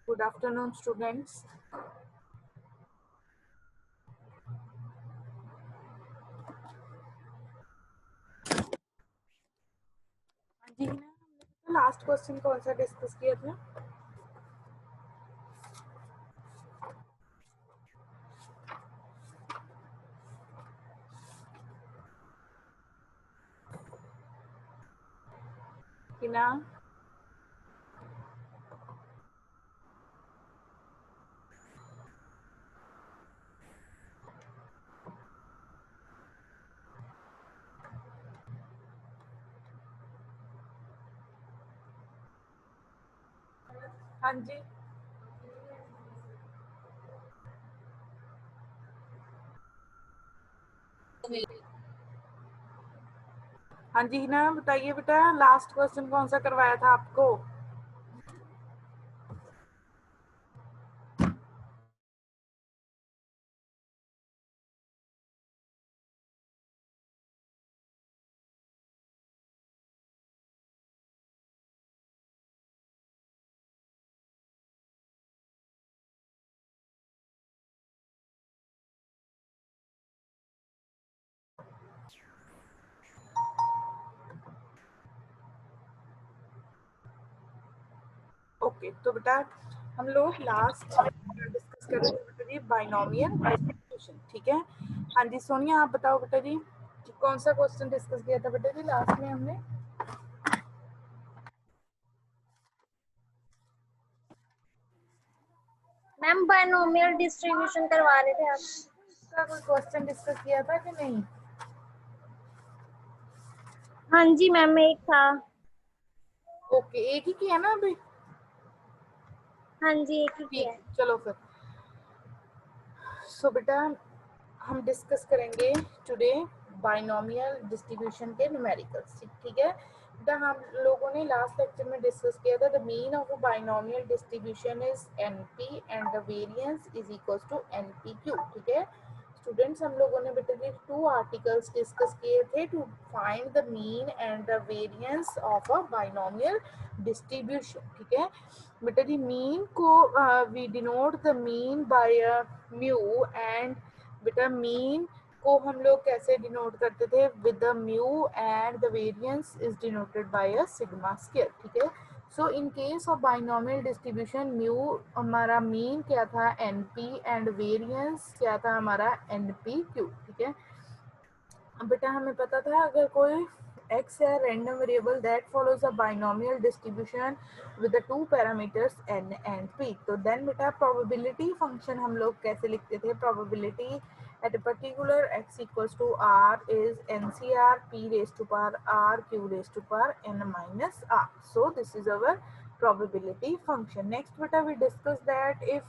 Good afternoon, students. हाँ जी, हिना, हमने last question कौन सा डिस्कस किया था? हिना, हाँ जी, हाँ जी हिना, बताइए बेटा, लास्ट क्वेश्चन कौन सा करवाया था आपको? ओके, तो बेटा हम लोग लास्ट डिस्कस कर रहे थे बेटा जी बाइनोमियल डिस्ट्रीब्यूशन, ठीक है। हाँ जी सोनिया, आप बताओ बेटा जी कि कौन सा क्वेश्चन डिस्कस किया था बेटा जी लास्ट में हमने? मैम बायनोमियल डिस्ट्रीब्यूशन करवा रहे थे आप? इसका कोई क्वेश्चन डिस्कस किया था कि नहीं? हाँ जी मैम, एक था। ओके, एक ही किया ना अभी? हाँ जी, एक ही ठीक किया है। है, चलो फिर। सो बेटा हम डिस्कस करेंगे टुडे बाइनोमियल डिस्ट्रीब्यूशन के न्यूमेरिकल्स, ठीक है बेटा। हम लोगों ने लास्ट लेक्चर में डिस्कस किया था the mean of a binomial distribution is NP and the variance is equals to NPQ, ठीक है स्टूडेंट्स। हम लोगों ने बेटा जी 2 आर्टिकल्स डिस्कस किए थे to find the mean and the variance of a binomial distribution, ठीक है बेटा जी। मीन को we denote the mean by mu and बेटा मीन को हम लोग कैसे डिनोट करते थे? With the mu and the variance is denoted by a sigma square, ठीक है। So in case of binomial distribution mu हमारा मीन क्या था? एनपी एंड वेरिएंस क्या था हमारा? एनपीक्यू, ठीक है बेटा। हमें पता था अगर कोई x है random variable that follows a binomial distribution with the two parameters n and p, तो then बेटा probability function हम लोग कैसे लिखते थे? probability at a particular x equals to r is ncr p raised to power r q raised to power n minus r. So this is our probability function. Next beta we discuss that if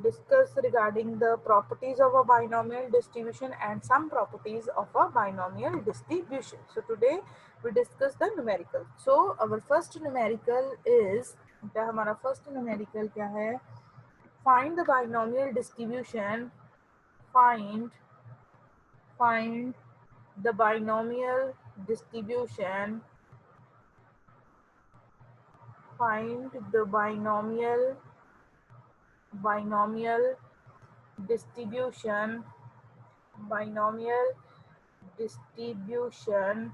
discuss regarding the properties of a binomial distribution and some properties of a binomial distribution. So today we discuss the numerical. So our first numerical is, क्या हमारा first numerical क्या है? Find the binomial distribution. Find the binomial distribution. Find the binomial distribution. Binomial distribution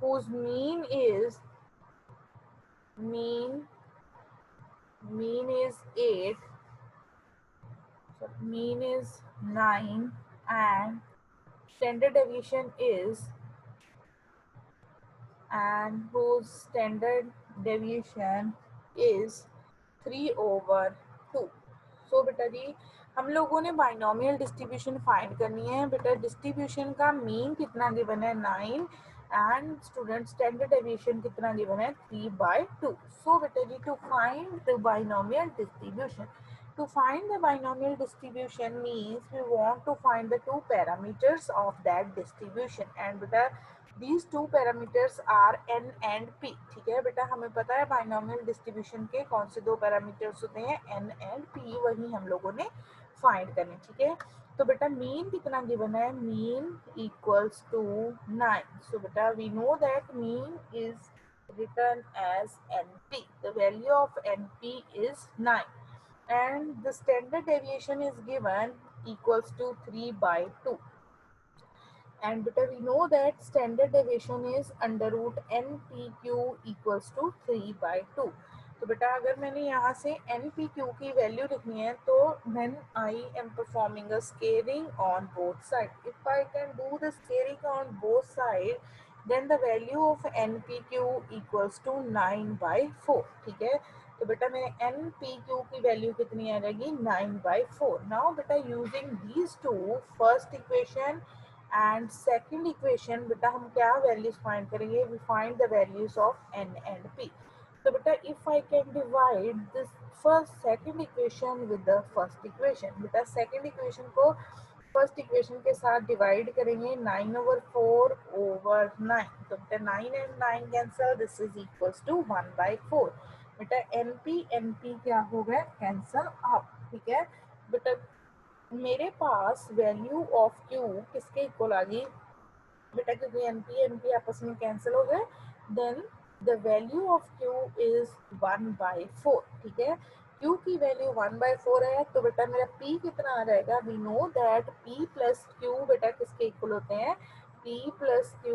whose mean is 8, so mean is 9 and standard deviation is, and whose standard deviation is 3/2. So बेटा जी हम लोगों ने binomial distribution find करनी है बेटा। Distribution का mean कितना गिवन है? 9 एंड स्टूडेंट स्टैंडर्ड डेविएशन कितना गिवन है? 3/2. सो बेटा जी to find the binomial distribution, to find the binomial distribution means we want to find the two parameters of that distribution and beta these two parameters are n and p, ठीक है बेटा। हमें पता है binomial distribution के कौन से दो पैरामीटर्स होते हैं? n and p, वही हम लोगों ने फाइंड करने, ठीक है। तो बेटा मीन कितना गिवन है, मीन इक्वल्स टू 9। सो बेटा we know that mean is written as NP. The value of NP is 9 and the standard deviation is given equals to 3/2. And beta we know that standard deviation is under root NPQ equals to 3/2. तो बेटा अगर मैंने यहाँ से NPQ की value लिखनी है तो when I am performing a scaling on both sides, if I can do the scaling on both sides, then the value of NPQ equals to 9/4, ठीक है। तो बेटा मेरे NPQ की वैल्यू कितनी आ जाएगी, 9/4। नाउ बेटा using these two, first equation and second equation, बेटा हम क्या वैल्यूज फाइंड करेंगे, we find the values of n and p। तो बेटा if I can divide this first second equation with the first equation, बेटा second equation को first equation के साथ डिवाइड करेंगे, 9/4 ओवर 9। तो बेटा 9 and 9 cancel, this is equals to 1/4। बेटा NP क्या हो गया, कैंसल आउट, ठीक है। बेटा मेरे पास वैल्यू ऑफ Q किसके इक्वल आ गई बेटा, क्योंकि NP आपस में कैंसिल हो गए, then the value of Q is 1/4, ठीक है। Q की वैल्यू 1/4 है तो बेटा मेरा P कितना आ जाएगा, we know that P plus Q बेटा किसके इक्वल होते हैं, P plus Q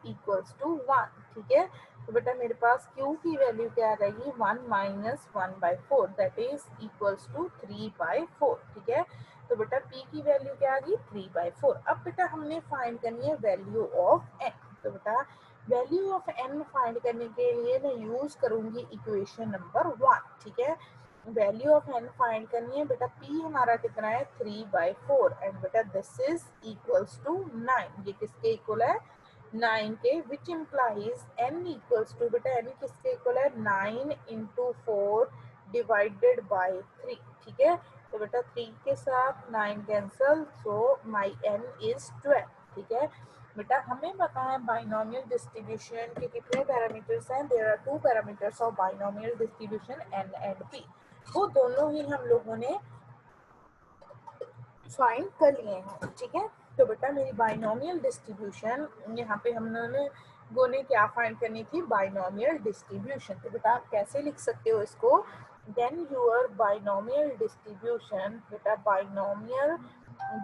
equals to 1, ठीक है। तो बेटा मेरे पास Q की वैल्यू क्या आ जाएगी, 1 minus 1/4 that is equals to 3/4, ठीक है। तो बेटा P की वैल्यू क्या आ गई, 3/4। अब बेटा हमने फाइंड करनी है वैल्यू ऑफ n। तो बेटा वैल्यू ऑफ n फाइंड करने के लिए मैं यूज करूंगी इक्वेशन नंबर 1, ठीक है। वैल्यू ऑफ n फाइंड करनी है बेटा, P हमारा कितना है, 3/4 एंड बेटा दिस इज इक्वल्स टू 9। ये किसके इक्वल है, 9 के, which implies n equals to, बेटा n किसके इक्वल है, 9 into 4 डिवाइडेड बाई 3, ठीक है। तो बेटा 3 के साथ 9 cancel, so my n is 12, ठीक है। बेटा हमें पता है बाइनोमियल डिस्ट्रीब्यूशन के कितने पैरामीटर्स हैं, there are 2 parameters of binomial distribution n and p। वो दोनों ही हम लोगों ने फाइंड कर लिए हैं, ठीक है। तो बेटा मेरी बाइनोमियल डिस्ट्रीब्यूशन, यहाँ पे हम लोगों ने क्या फाइंड करनी थी, बाइनोमियल डिस्ट्रीब्यूशन। तो बेटा आप कैसे लिख सकते हो इसको, देन योर बाइनोमियल डिस्ट्रीब्यूशन, बेटा बाइनोमियल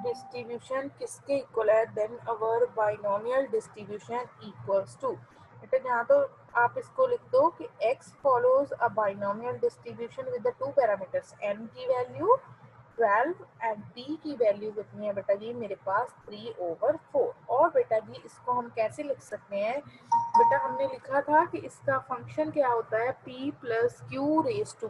डिस्ट्रीब्यूशन किसके इक्वल है, then our binomial distribution equals to, बेटा यहाँ तो आप इसको लिख दो कि x follows a binomial distribution with the 2 parameters, n की वैल्यू 12 एंड p की वैल्यू कितनी है बेटा जी, मेरे पास 3/4। और बेटा जी इसको हम कैसे लिख सकते हैं, बेटा हमने लिखा था कि इसका फंक्शन क्या होता है, p plus q raise to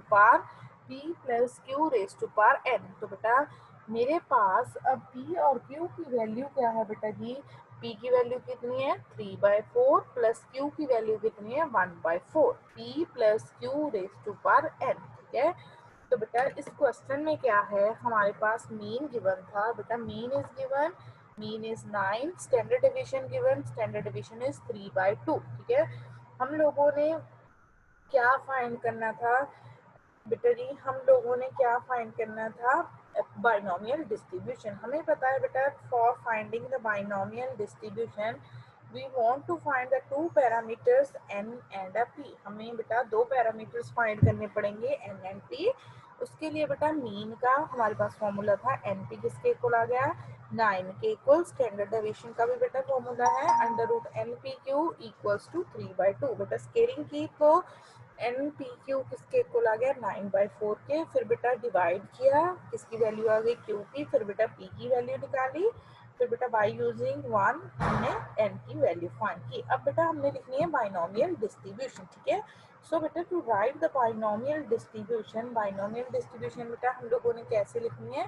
power n। तो बेटा मेरे पास अब p और q की वैल्यू क्या है बेटा जी, p की वैल्यू कितनी है, 3/4 प्लस q की वैल्यू कितनी है, 1/4, p plus q raise to power n, ठीक है। तो बेटा इस क्वेश्चन में क्या है, हमारे पास मीन गिवन था, बेटा mean is given, mean is 9, standard deviation given, standard deviation is 3/2, ठीक है। हम लोगों ने क्या फाइंड करना था बेटा जी, हम लोगों ने क्या फाइंड करना था, बाइनोमियल डिस्ट्रीब्यूशन। हमें पता है बेटा for finding the binomial distribution we want to find the 2 parameters n and p। हमें बेटा 2 पैरामीटर्स फाइंड करने पड़ेंगे n एंड p। उसके लिए बेटा मीन का हमारे पास फॉर्मूला था, np किसके इक्वल आ गया, 9 के इक्वल, स्टैंडर्ड डेविएशन का भी बेटा फॉर्मूला है under root npq equals to 3/2। बेटा स्केलिंग की तो NPQ किसके इक्वल आ गया, 9/4 के, फिर बेटा डिवाइड किया, किसकी वैल्यू आ गई, Q की, फिर बेटा P की वैल्यू निकाली, फिर बेटा बाय यूजिंग 1 हमने n की वैल्यू फाइंड की। अब बेटा हमने लिखनी है बाइनोमियल डिस्ट्रीब्यूशन, ठीक है। सो बेटा to write the binomial distribution बेटा हम लोगों ने कैसे लिखनी है,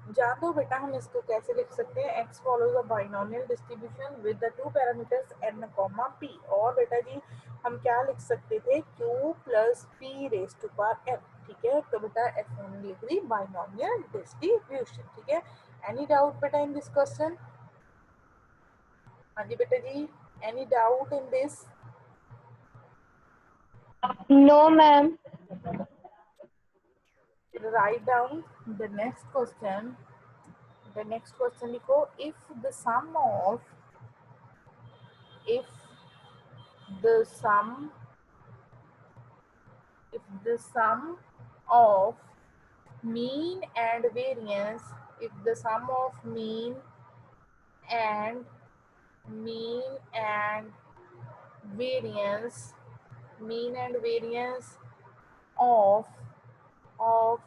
जान दो बेटा हम इसको कैसे लिख सकते हैं, x follows a binomial distribution with the 2 parameters n, p। और बेटा जी हम क्या लिख सकते थे, q plus p raise to power n, ठीक है। तो बेटा ऐसे हमने लिख दी बाइनोमियल डिस्ट्रीब्यूशन, ठीक है। एनी डाउट बेटा इन दिस क्वेश्चन, हाँ जी बेटा जी, any doubt in this, no ma'am. write down the next question. The next question लिखो, if the sum the sum of mean and variance, if the sum of and mean and variance mean and variance of of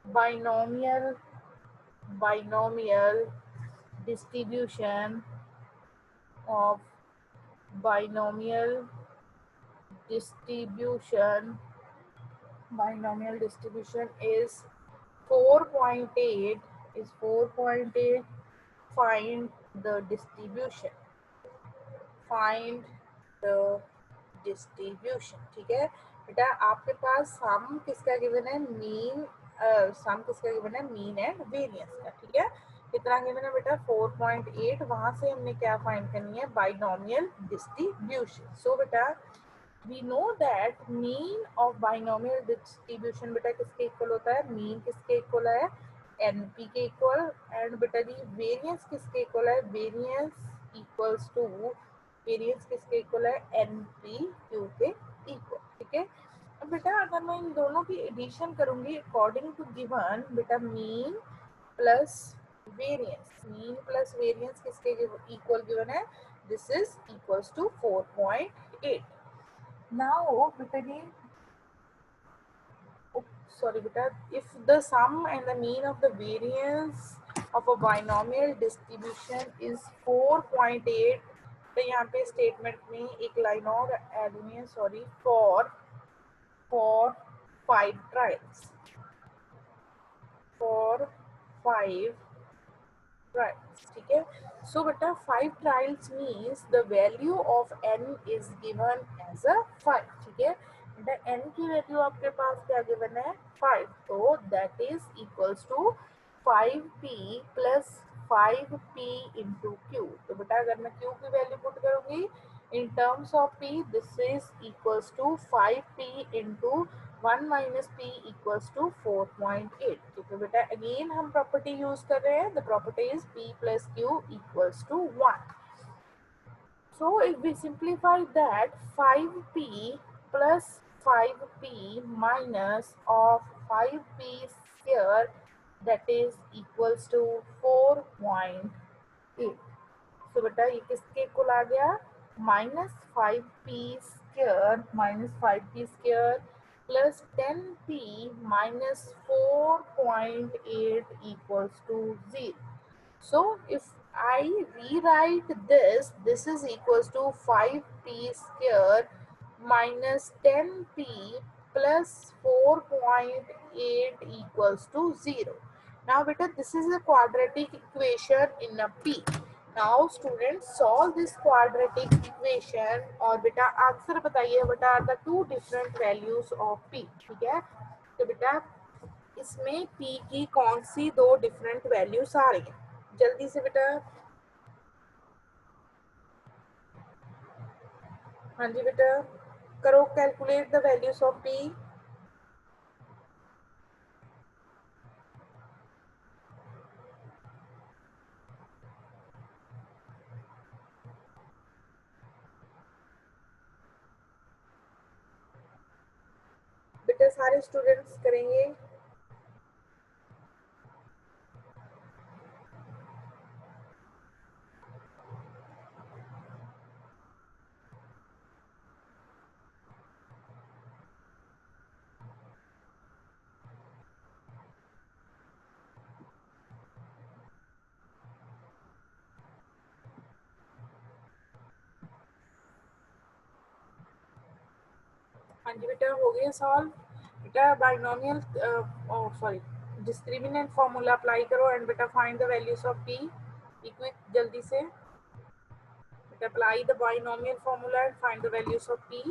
binomial binomial distribution of binomial distribution binomial distribution is 4.8 find the distribution find the distribution। ठीक है बेटा, आपके पास सम किसका given है, सम किसका given है, mean and variance का। ठीक है, कितना गिवन है बेटा, 4.8। वहां से हमने क्या फाइंड करनी है, बाइनोमियल डिस्ट्रीब्यूशन। सो बेटा we know that mean of binomial distribution बेटा किसके इक्वल होता है, मीन किसके इक्वल है, एनपी के इक्वल। एंड बेटा जी वेरिएंस किसके इक्वल है, वेरिएंस किसके इक्वल है, एनपी क्यू के इक्वल। ठीक है, अब बेटा अगर मैं इन दोनों की एडिशन करूंगी अकॉर्डिंग टू गिवन, बेटा मीन प्लस वेरिएंस किसके इक्वल गिवन है, this is equals to 4.8। Now, beta ji, sorry beta, if the sum and the mean of the variance of a binomial distribution is 4.8, तो यहाँ पे statement में एक line और add हुई है, sorry, for 5 trials, for 5 trials। ठीक है, सो बेटा 5 trials means the value of n is given as a 5। ठीक है बेटा, n की वैल्यू आपके पास क्या गिवन है, 5, तो that is equals to 5p plus 5p into q. तो बेटा अगर मैं q की वैल्यू पुट करूंगी in terms of p, this is equals to 5p into 1 minus p equals to 4.8। ठीक है बेटा, अगेन हम प्रॉपर्टी यूज कर रहे हैं, the property is p plus q equals to 1। So if we simplify that, 5p plus 5p minus of 5p square, that is equals to 4.8। तो बेटा ये किसके इक्वल आ गया, -5p square plus 10p minus 4.8 equals to 0। So if I rewrite this, this is equals to 5p square minus 10p plus 4.8 equals to 0। Now beta, this is a quadratic equation in a p। Now students, solve this quadratic equation और बेटा answer बताइए, बेटा are the two different values of p। ठीक है, तो बेटा इसमें p की कौन सी दो डिफरेंट वैल्यूज आ रही है, जल्दी से बेटा। हाँ जी बेटा, करो calculate the values of p। बेटा सारे स्टूडेंट्स करेंगे। हाँ जी बेटा, हो गया सॉल्व। बेटा binomial sorry discriminant formula apply करो एंड बेटा find the values of p। Quick जल्दी से बेटा, apply the binomial formula and find the values of p।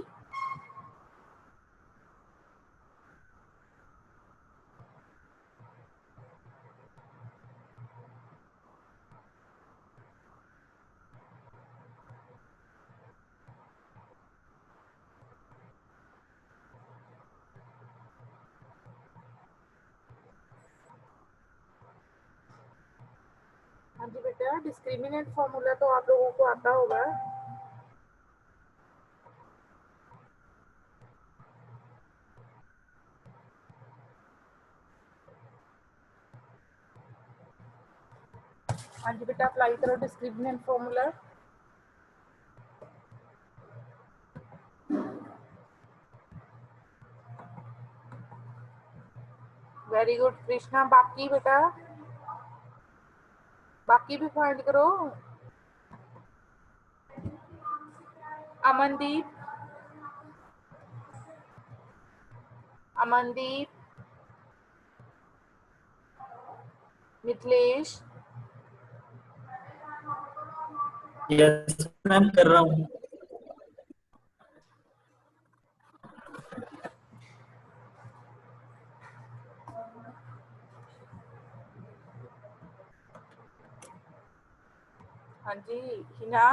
हाँ जी बेटा, डिस्क्रिमिनेंट फॉर्मूला तो आप लोगों को आता होगा। हाँ जी बेटा, अप्लाई करो discriminant formula. Very good Krishna. बाकी बेटा, बाकी भी फाइंड करो। अमनदीप, अमनदीप, मिथिलेश, यस मैम, कर रहा हूँ। हाँ जी हिना,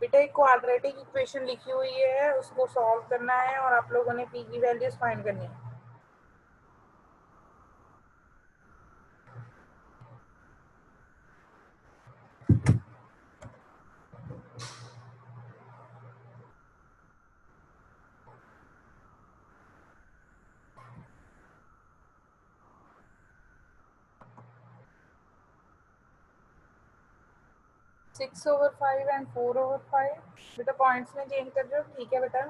बेटा एक क्वाड्रेटिक इक्वेशन लिखी हुई है, उसको सॉल्व करना है और आप लोगों ने पी की वैल्यूज फाइंड करनी है। 6/5 एंड 4/5 बेटा पॉइंट्स में चेंज कर रहे हो, ठीक है बेटा,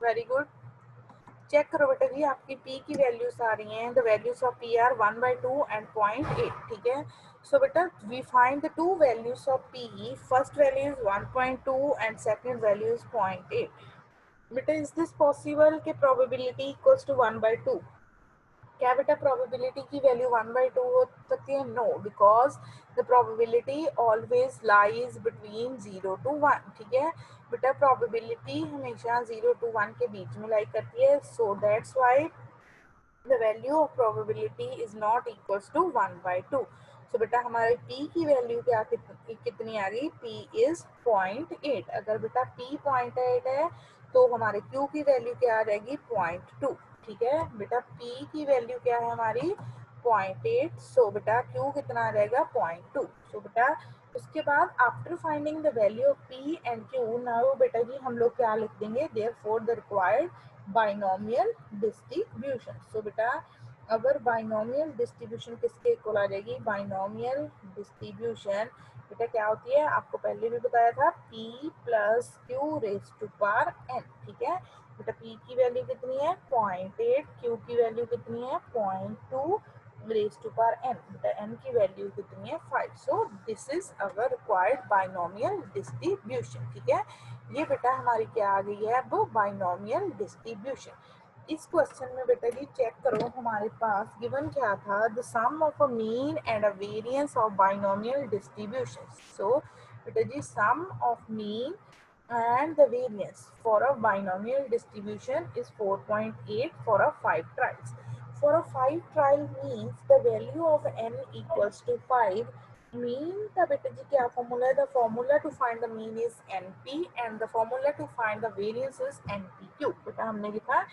वेरी गुड। चेक करो बेटा जी, आपकी p की वैल्यूज आ रही हैं, the values of p are 1/2 and 0.8, ठीक है। सो बेटा we find the two values of p, first value is 1.2 and second value is 0.8। बेटा इज दिस पॉसिबल कि प्रोबेबिलिटी इक्वल्स टू 1/2? क्या बेटा प्रोबेबिलिटी की वैल्यू 1/2 हो सकती है? No, because the probability always lies between 0 to 1, ठीक है बेटा। प्रोबेबिलिटी हमेशा 0 to 1 के बीच में लाई करती है, so that's why the value of probability is not equals to 1/2। so बेटा हमारे p की वैल्यू क्या कितनी आ गई? p is 0.8। अगर बेटा p 0.8 है तो हमारे q की वैल्यू क्या आ जाएगी? 0.2, ठीक है बेटा। p की वैल्यू क्या है हमारी? 0.8। सो बेटा q कितना आ जाएगा? 0.2। सो बेटा उसके बाद after finding the value of p and q, now बेटा जी हम लोग क्या लिख देंगे? Therefore the required binomial distribution. So बेटा अगर बाइनोमियल डिस्ट्रीब्यूशन किसके इक्वल आ जाएगी? बाइनोमियल डिस्ट्रीब्यूशन बेटा क्या होती है? आपको पहले भी बताया था, p plus q raise to power n, ठीक है बेटा। p की वैल्यू कितनी है? 0.8, q की वैल्यू कितनी है? 0.2 रेज टू पावर n, बेटा n की वैल्यू कितनी है? 5। So this is our required binomial distribution, ठीक है। ये बेटा हमारी क्या आ गई है? अब बाइनोमियल डिस्ट्रीब्यूशन। इस क्वेश्चन में बेटा जी चेक करो, हमारे पास गिवन क्या था? The sum of a mean and a variance of binomial distribution. So बेटा जी sum of mean and the variance for a binomial distribution is 4.8 for a 5 trials. For a 5 trial means the value of n equals to 5। mean का बेटा जी क्या formula है? the formula to find the mean is np and the formula to find the variance is npq। बेटा हमने लिखा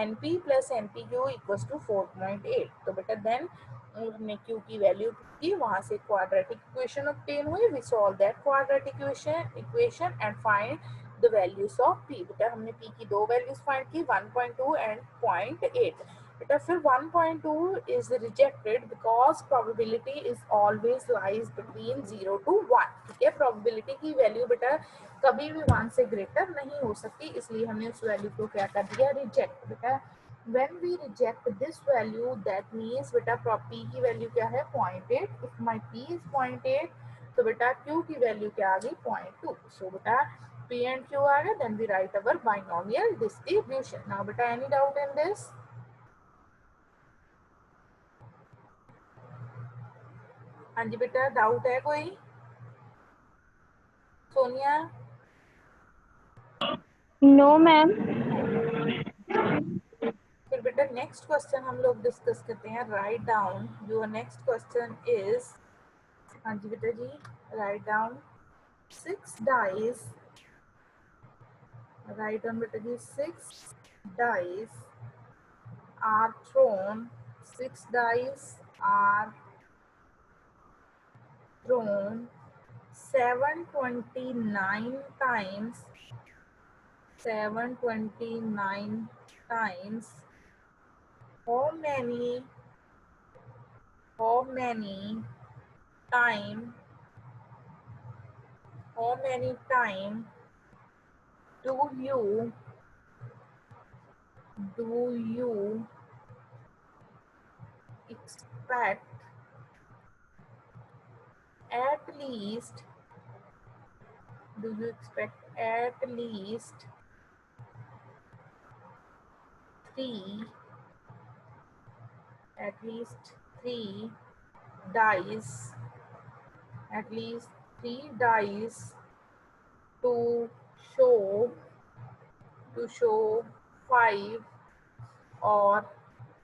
np plus npq equals to 4.8। तो बेटा then हमने q की वैल्यू की, वहां से क्वाड्रेटिक इक्वेशन ऑब्टेन हुई, we solve that quadratic equation and find the values of p। बेटा हमने p की दो वैल्यूज फाइंड की, 1.2 एंड 0.8। बेटा फिर 1.2 is rejected because probability is always lies between 0 to 1, ठीक है। probability की वैल्यू बेटा कभी भी 1 से ग्रेटर नहीं हो सकती, इसलिए हमने उस वैल्यू को क्या कर दिया? रिजेक्ट। बेटा when we reject this value that means बेटा p की वैल्यू क्या है? 0.8। if my p is 0.8 तो बेटा q की वैल्यू क्या आ गई? 0.2। so बेटा p and q आ गए, then we write our binomial distribution। now बेटा any doubt in this? हाँ जी बेटा डाउट है कोई? सोनिया? No ma'am. फिर बेटा नेक्स्ट क्वेश्चन हम लोग डिस्कस करते हैं। Write down your next question is, हाँ जी बेटा जी write down 6 dice, write down बेटा जी 6 dice are thrown, 6 dice are thrown 729 times, 729 times. How many time how many time do you expect at least at least three at least three dice at least 3 dice to show 5 or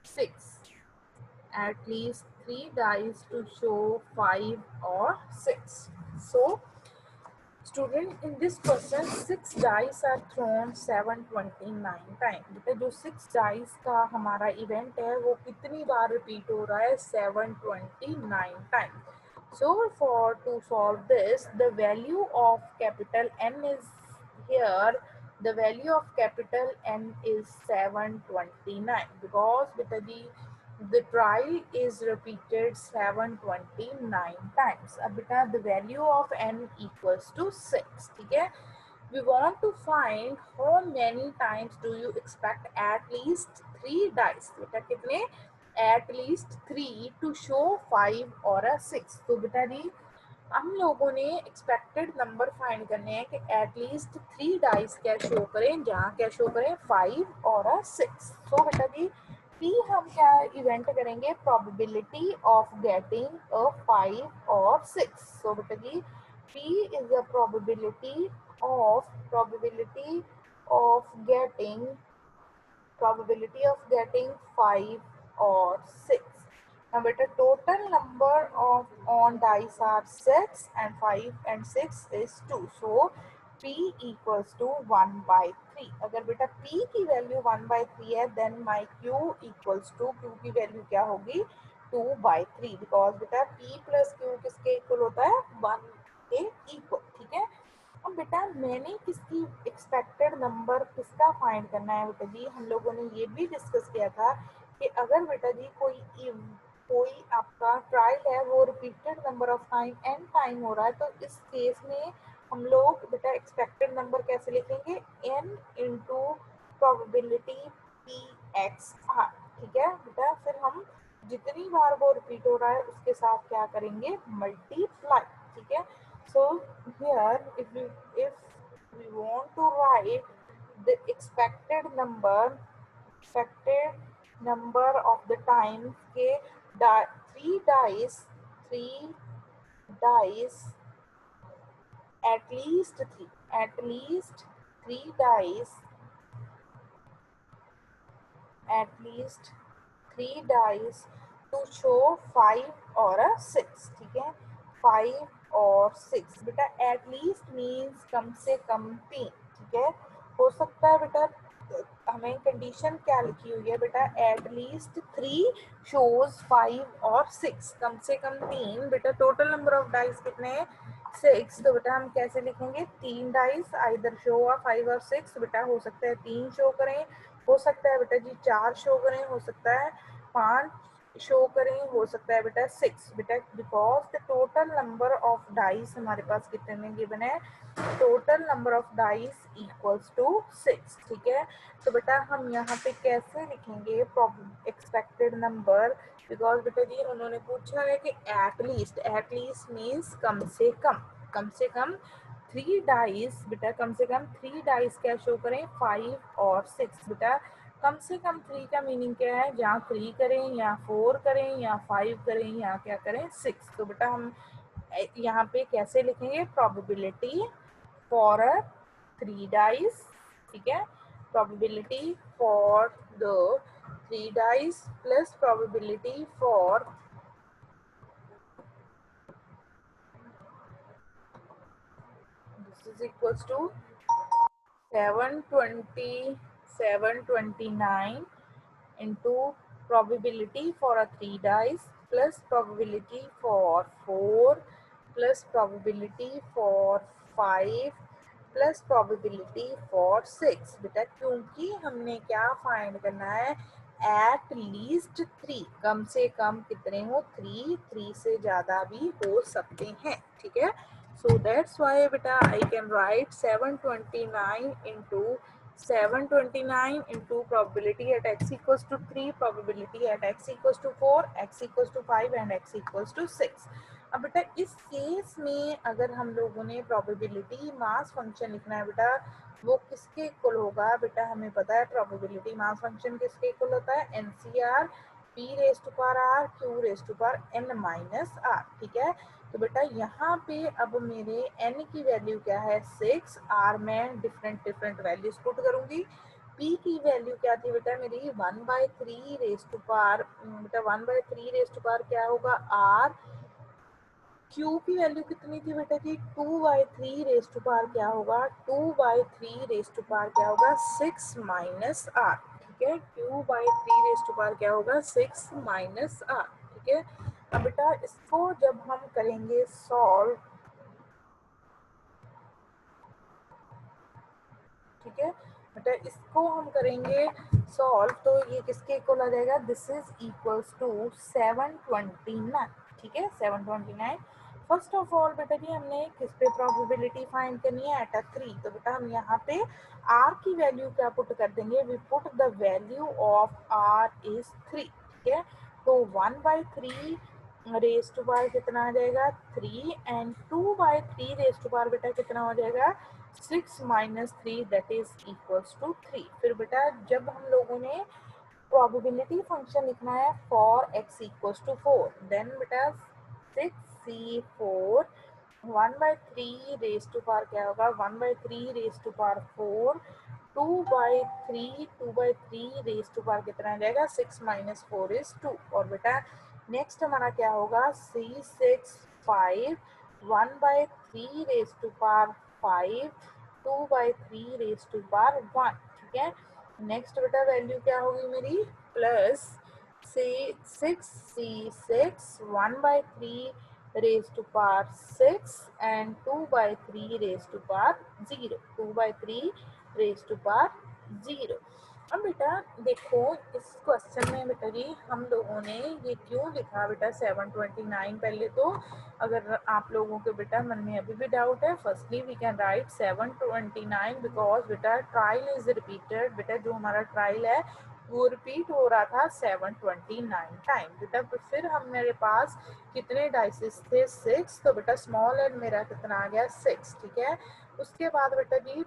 6, at least 3 dice to show 5 or 6. So student, in this question 6 dice are thrown 729 time. बेटा जो 6 dice का हमारा event है वो कितनी बार repeat हो रहा है? 729 time. So for to solve this, the value of capital N is here. The value of capital N is 729 because beta the trial is repeated 729 times. अब बेटा the value of n equals to 6, ठीक है? We want to find how many times do you expect at least 3 dice. बेटा कितने? At least 3 to show 5 or a 6. तो बेटा जी हम लोगों ने एक्सपेक्टेड नंबर फाइंड करने हैं कि एटलीस्ट 3 डाइस क्या शो करें, जहाँ क्या शो करें 5 और 6। तो बेटा जी पी हम क्या इवेंट करेंगे? प्रोबेबिलिटी ऑफ गेटिंग अ 5 और 6। सो बेटा G P is the probability of getting 5 or 6. Now beta total number of on dice are 6 and 5 and 6 is 2. So P equals to 1 by 3. अगर बेटा P की value 1 by 3 है then my Q equals to Q की value क्या होगी? 2 by 3 because बेटा P plus Q किसके equal होता है? 1 के इक्वल, ठीक है? अब बेटा मैंने किसकी एक्सपेक्टेड नंबर किसका फाइंड करना है? बेटा जी हम लोगों ने ये भी डिस्कस किया था कि अगर बेटा जी कोई आपका ट्रायल है वो repeated number of time n time हो रहा है तो इस केस में हम लोग बेटा एक्सपेक्टेड नंबर कैसे लिखेंगे? N into probability p x r, ठीक है बेटा? फिर हम जितनी बार वो रिपीट हो रहा है उसके साथ क्या करेंगे? मल्टीप्लाई, ठीक है? So here if we want to write the expected number of the times के three dice at least three dice to show 5 और 6, ठीक है? 5 और 6 बेटा at least means कम से कम 3, ठीक है? हो सकता है बेटा हमें कंडीशन क्या लिखी हुई है बेटा? at least 3 shows 5 और 6, कम से कम 3। बेटा टोटल नंबर ऑफ डाइस कितने हैं? 6। तो बेटा हम कैसे लिखेंगे? 3 डाइस आइदर शो 5 और 6। बेटा हो सकता है 3 शो करें, हो सकता है बेटा जी 4 शो करें, हो सकता है 5 शो करें, हो सकता है बेटा 6। बेटा because the total number of dice हमारे पास कितने गिवन है? Total number of dice equals to 6, ठीक है? तो बेटा हम यहाँ पे कैसे लिखेंगे एक्सपेक्टेड नंबर? बिकॉज बेटा जी उन्होंने पूछा है कि एटलीस्ट मीन्स कम से कम 3 डाइस। बेटा कम से कम 3 डाइस क्या शो करें? 5 और 6। बेटा कम से कम 3 का मीनिंग क्या है? या 3 करें या 4 करें या 5 करें या क्या करें? 6। तो बेटा हम यहाँ पे कैसे लिखेंगे? प्रोबेबिलिटी फॉर 3 डाइस, ठीक है? Probability for the 3 dice plus probability for this is equals to 729 into probability for a 3 dice plus probability for 4 plus probability for 5 plus probability for 6। बेटा क्योंकि हमने क्या फाइंड करना है, एट लीस्ट 3, कम से कम कितने हो, 3 से ज्यादा भी हो सकते हैं, ठीक है। सो दैट्स व्हाई बेटा I can write 729 into probability at x equals to 3, probability at x equals to 4, x equals to 5 and x equals to 6। अब बेटा इस केस में अगर हम लोगों ने प्रोबेबिलिटी मास फंक्शन लिखना है बेटा, वो किसके इक्वल होगा, बेटा हमें पता है प्रोबेबिलिटी मास फंक्शन किसके इक्वल होता है, n C r p raise to power r q raise to power n minus r, ठीक है। तो बेटा यहाँ पे अब मेरे n की वैल्यू क्या है 6, r में डिफरेंट वैल्यूज पुट करूंगी। p की वैल्यू क्या थी बेटा मेरी 1/3 रेज टू पावर, बेटा 1/3 रेज टू पावर क्या होगा r, Q की वैल्यू कितनी थी बेटा जी 2/3 रेज टू पावर क्या होगा, 2/3 रेज टू पावर क्या होगा 6 माइनस r, ठीक है। Q/3 रेज टू पावर क्या होगा 6 माइनस r, ठीक है। अब बेटा इसको जब हम करेंगे सॉल्व, ठीक है बेटा इसको हम करेंगे सॉल्व, तो ये किसके इक्वल आ जाएगा, दिस इज इक्वल्स टू 729, ठीक है 729। फर्स्ट ऑफ ऑल बेटा जी हमने किस पे प्रोबेबिलिटी फाइंड करनी है, एट 3, तो बेटा हम यहाँ पे r की वैल्यू क्या पुट कर देंगे, we put the value of r is 3, ठीक है। तो 1/3 रेज टू पावर कितना आ जाएगा 3 एंड 2/3 रेज टू पावर बेटा कितना हो जाएगा 6 minus 3 that is equals to 3। फिर बेटा जब हम लोगों ने प्रोबेबिलिटी फंक्शन लिखना है for x equals to 4, then बेटा 6c4 1/3 रेज टू पावर क्या होगा 1/3 raise to power 4, 2/3 raise to power कितना आ जाएगा 6 माइनस 4 इज 2। और बेटा नेक्स्ट हमारा क्या होगा c6 5 1/3 raise to power 5, 2/3 raise to power 1, ठीक है। नेक्स्ट बेटा वैल्यू क्या होगी मेरी प्लस से 6c6 1/3 raise to power 6 and 2/3 raise to power 0, 2/3 raise to power 0। अब बेटा देखो इस क्वेश्चन में बेटा जी हम लोगों ने ये क्यों लिखा बेटा 729, पहले तो अगर आप लोगों के बेटा मन में अभी भी डाउट है, firstly we can write 729 because बेटा ट्रायल इज रिपीटेड, बेटा जो हमारा ट्रायल है वो रिपीट हो रहा था 729 टाइम। बेटा फिर हम मेरे पास कितने डाइसेस थे 6, तो बेटा स्मॉल एंड मेरा कितना आ गया 6, ठीक है। उसके बाद बेटा जी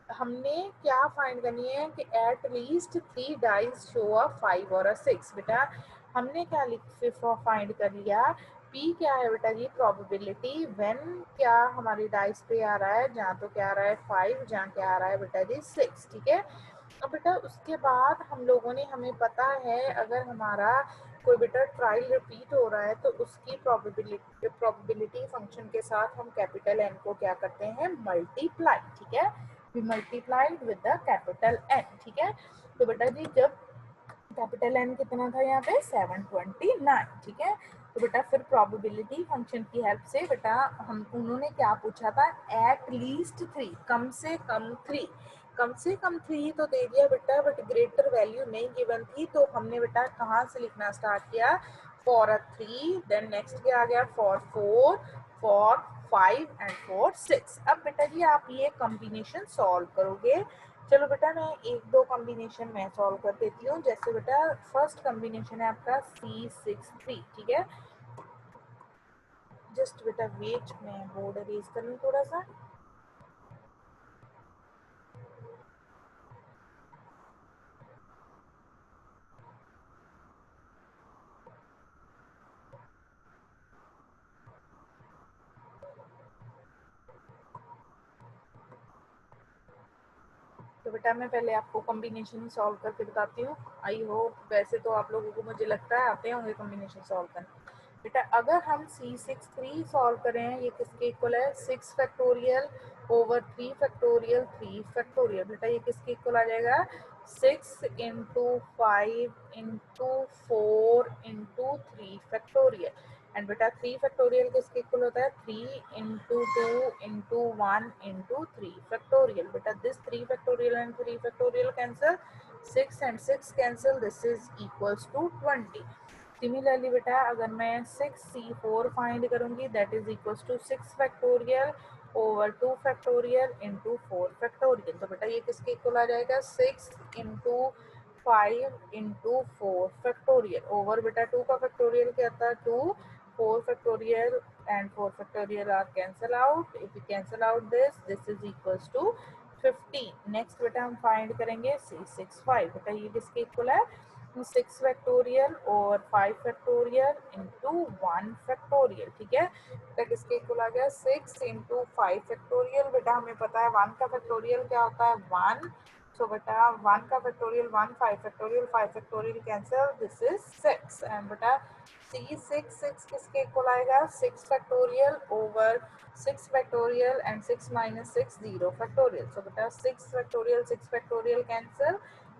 हमने क्या फाइंड करनी है कि एट लीस्ट 3 डाइस शो अ 5 और अ 6। बेटा हमने क्या फाइंड कर लिया, P क्या है बेटा जी प्रोबेबिलिटी व्हेन क्या हमारी डाइस पे आ रहा है, जहाँ तो क्या आ रहा है 5, जहाँ क्या आ रहा है बेटा जी 6, ठीक है। अब बेटा उसके बाद हम लोगों ने, हमें पता है अगर हमारा कोई बेटा ट्रायल रिपीट हो रहा है तो उसकी प्रोबेबिलिटी फंक्शन के साथ हम कैपिटल एन को क्या करते हैं मल्टीप्लाई, ठीक है, we multiplied with the capital N, ठीक है। तो बेटा जी जब कैपिटल एन कितना था यहाँ पे 729, ठीक है। तो बेटा फिर प्रोबेबिलिटी फंक्शन की हेल्प से बेटा हम उन्होंने क्या पूछा था एट लीस्ट 3, कम से कम 3, कम से कम 3 तो दे दिया बेटा बट ग्रेटर वैल्यू नहीं गिवन थी, तो हमने बेटा कहाँ से लिखना स्टार्ट किया फॉर अ 3, देन नेक्स्ट क्या आ गया फॉर 4, फॉर 5 एंड फॉर 6। अब बेटा जी आप ये कॉम्बिनेशन सॉल्व करोगे, चलो बेटा मैं एक दो कॉम्बिनेशन मैं सॉल्व कर देती हूँ। जैसे बेटा फर्स्ट कॉम्बिनेशन है आपका C63, ठीक है। जस्ट बेटा वेट, मैं बोर्ड अरेज कर लूँ थोड़ा सा। तो बेटा मैं पहले आपको कॉम्बिनेशन सॉल्व करके बताती हूँ। आई होप, वैसे तो आप लोगों को मुझे लगता है आते होंगे कॉम्बिनेशन सॉल्व करने। बेटा अगर हम C63 सॉल्व करें, ये किसके इक्वल है 6 फैक्टोरियल ओवर 3 फैक्टोरियल 3 फैक्टोरियल, बेटा ये किसके इक्वल आ जाएगा 6 into 5 into 4 into 3 factorial and बेटा 3 फैक्टोरियल किसके इक्वल होता है 3 into 2 into 1 into 3 फैक्टोरियल बेटा this 3 factorial and 3 factorial cancel 6 and 6 cancel this is equals to 20 similarly बेटा अगर मैं 6c4 फाइंड करूंगी that is equals to 6 factorial over 2 factorial into 4 factorial तो बेटा ये किसके इक्वल आ जाएगा 6 इंटू 5 इंटू 4 फैक्टोरियल ओवर बेटा 2 का फैक्टोरियल क्या था 2 4 factorial and 4 factorial are cancel out if you cancel out this is equals to 15 next बेटा हम फाइंड करेंगे 665 बेटा ये किसके इक्वल है 6 फैक्टोरियल और 5 फैक्टोरियल इंटू 1 फैक्टोरियल ठीक है बेटा किसके इक्वल आ गया 6 इंटू 5 फैक्टोरियल बेटा हमें पता है 1 का फैक्टोरियल क्या होता है 1 सो बेटा 1 का factorial 1 5 factorial cancel this is 6 and बेटा C6 किसके इक्वल आएगा 6 factorial over 6 factorial and 6 minus 6 0 factorial so बेटा 6 फैक्टोरियल कैंसिल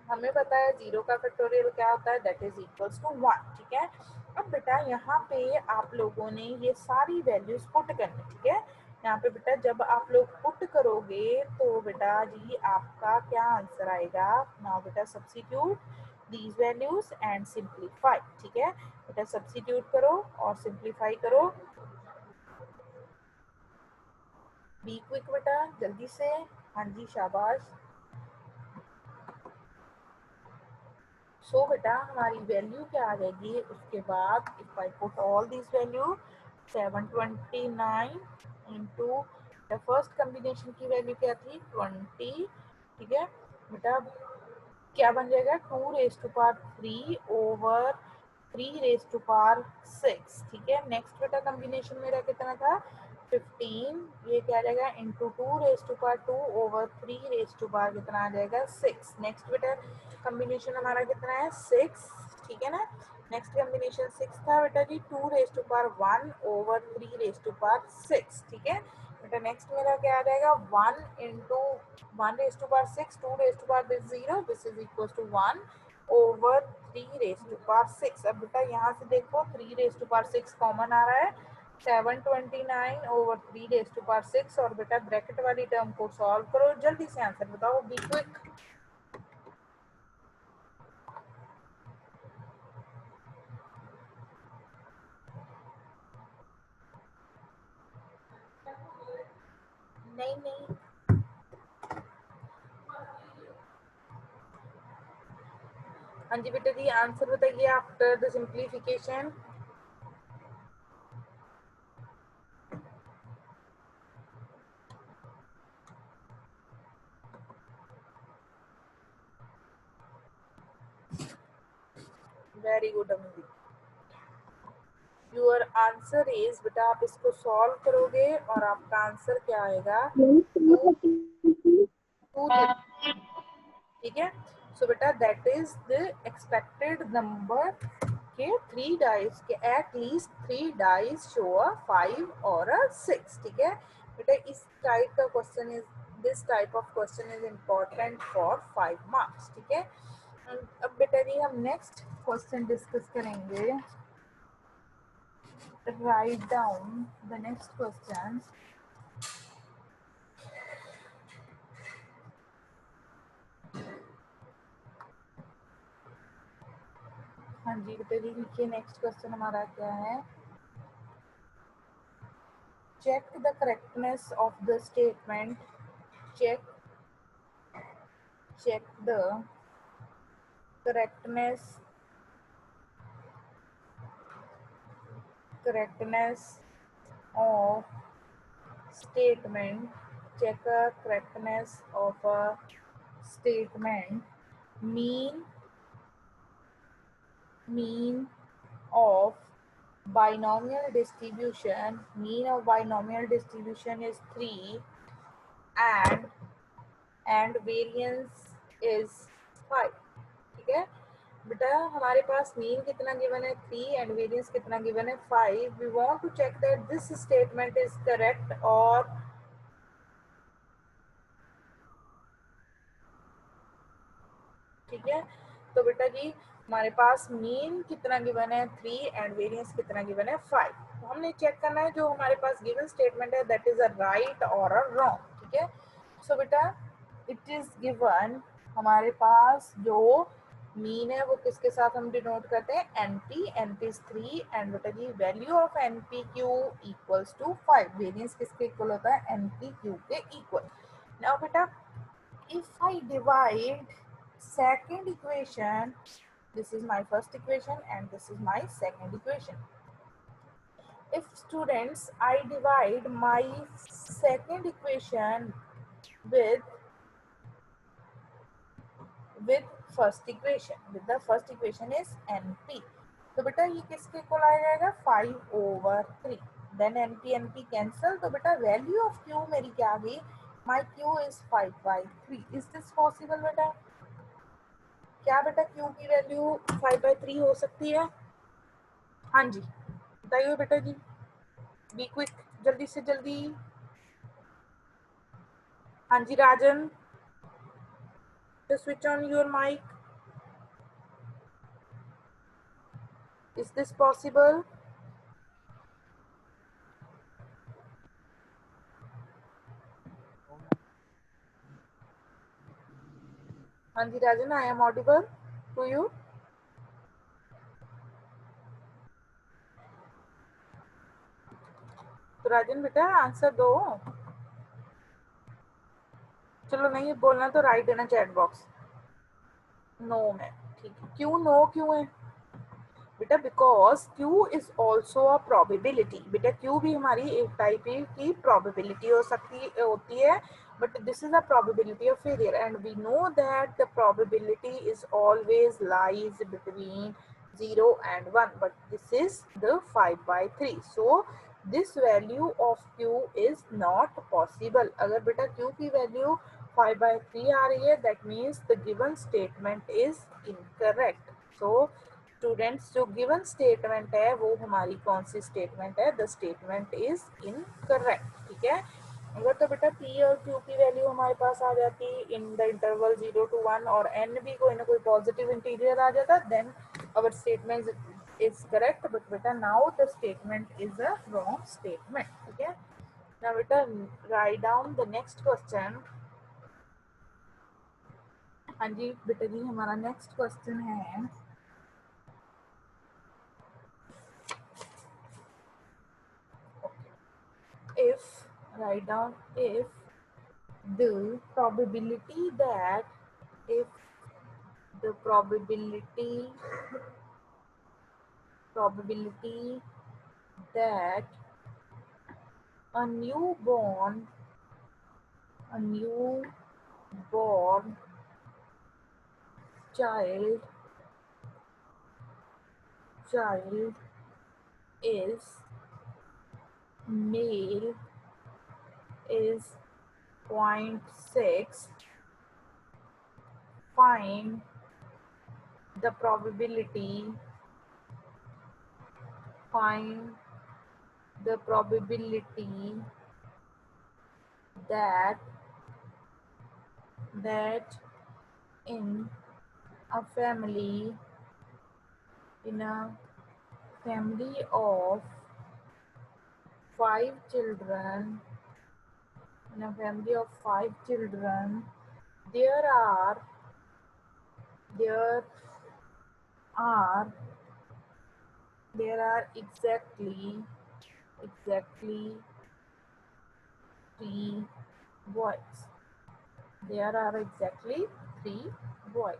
हमें पता है 0 का फैक्टोरियल क्या होता है दैट इज इक्वल्स टू 1 ठीक है अब बेटा यहाँ पे आप लोगों ने ये सारी वैल्यूज पुट करनी ठीक है यहाँ पे बेटा जब आप लोग पुट करोगे तो बेटा जी आपका क्या आंसर आएगा नाउ बेटा substitute these values and simplify ठीक है बेटा सब्स्टिट्यूट करो और सिंप्लीफाई करो बी क्विक बेटा जल्दी से हाँ जी शाबाश सो बेटा हमारी वैल्यू क्या आ जाएगी उसके बाद if I put all this value 729 into first combination की वैल्यू क्या थी 20 ठीक है बेटा क्या बन जाएगा 2 raise to power 3 over 3 raise to power 6 ठीक है नेक्स्ट बेटा कॉम्बिनेशन मेरा कितना था 15 ये क्या आ जाएगा into 2 raise to power 2 over 3 raise to power कितना आ जाएगा 6 नेक्स्ट बेटा कॉम्बिनेशन हमारा कितना है 6 ठीक है ना नेक्स्ट कॉम्बिनेशन 6 था बेटा जी 2 raise to power 1 over 3 raise to power 6 ठीक है बेटा नेक्स्ट मेरा क्या आ जाएगा 1 into 1 raised to power 6 2 raised to power this 0 this is equals to 1 over 3 raised to power 6 अब बेटा यहाँ से देखो 3 raised to power 6 कॉमन आ रहा है 729 over 3 raised to power 6 और बेटा ब्रैकेट वाली टर्म को सॉल्व करो जल्दी से आंसर बताओ बी क्विक नहीं नहीं हाँ जी बेटा जी आंसर बताइए after the simplification very good Amit your answer is बेटा आप इसको सॉल्व करोगे और आपका आंसर क्या आएगा 230 ठीक है सो बेटा that is the expected number के 3 डाइस के एट लीस्ट 3 डाइस शो अ 5 और अ 6 ठीक है बेटा इस टाइप का question is this type of question is important for 5 marks ठीक है अब बेटा जी हम नेक्स्ट क्वेश्चन डिस्कस करेंगे write down the next questions हाँ जी बेटा जी लिखिए नेक्स्ट क्वेश्चन हमारा क्या है check the correctness of the statement check the correctness of statement check a correctness of a statement mean of binomial distribution mean of binomial distribution is 3 and variance is 5 ठीक है बेटा हमारे पास mean कितना given है 3 and variance कितना given है 5 we want to check that this statement is correct और ठीक है। तो बेटा जी हमारे पास मीन कितना गिवन है 3 एंड वेरिएंस कितना गिवन है 5। तो हमने चेक करना है जो हमारे पास गिवन स्टेटमेंट है दैट इज अ राइट और अ रॉन्ग, ठीक है। सो बेटा इट इज गिवन, हमारे पास जो मीन है वो किसके साथ हम डिनोट करते हैं एनपी, एनपी इज 3 एंड बेटा जी value of NP Q equals to 5, variance किसके इक्वल होता है एनपी क्यू के इक्वल। नाउ बेटा if I divide second equation, this is my first equation and this is my second equation. If students I divide my second equation with first equation, with the first equation is np, तो बेटा ये किसके equal आ जाएगा 5/3, then np np cancel, तो बेटा value of q मेरी क्या आ गई, my q is 5/3। is this possible बेटा, क्या बेटा q की वैल्यू 5/3 हो सकती है? हाँ जी बताइए बेटा जी, बी क्विक, जल्दी से जल्दी। हाँ जी राजन, to switch on your mic, is this possible? हाँ जी Rajan, I am audible to you. तो राजन बेटा आंसर दो, चलो नहीं बोलना तो राइट देना चैट बॉक्स, नो में, ठीक है। क्यों नो क्यों है बेटा, because Q is also a probability, बेटा Q भी हमारी एक टाइप की प्रोबेबिलिटी हो सकती होती है, but this is a probability of failure and we know that the probability is always lies between 0 and 1, but this is the 5/3, so this value of Q is not possible। अगर बेटा Q की value 5/3 आ रही है that means the given statement is incorrect। so students जो given statement है वो हमारी कौन सी स्टेटमेंट है, द स्टेटमेंट इज इनकरेक्ट, ठीक है। अगर तो बेटा p और q की वैल्यू हमारे पास आ जाती इन द इंटरवल 0 to 1 और n भी कोई ना कोई पॉजिटिव इंटीजर आ जाता, then our statement is correct, but बेटा now the statement is a wrong statement, ठीक है। नाउ बेटा write down the next question. हाँ जी बेटा जी हमारा नेक्स्ट क्वेश्चन है, if write down if the probability that if the probability that a newborn a newborn child is male is 0.6, find the probability, find the probability that in a family in a family of 5 children, in a family of 5 children, there are there are there are exactly 3 boys. There are exactly 3 boys.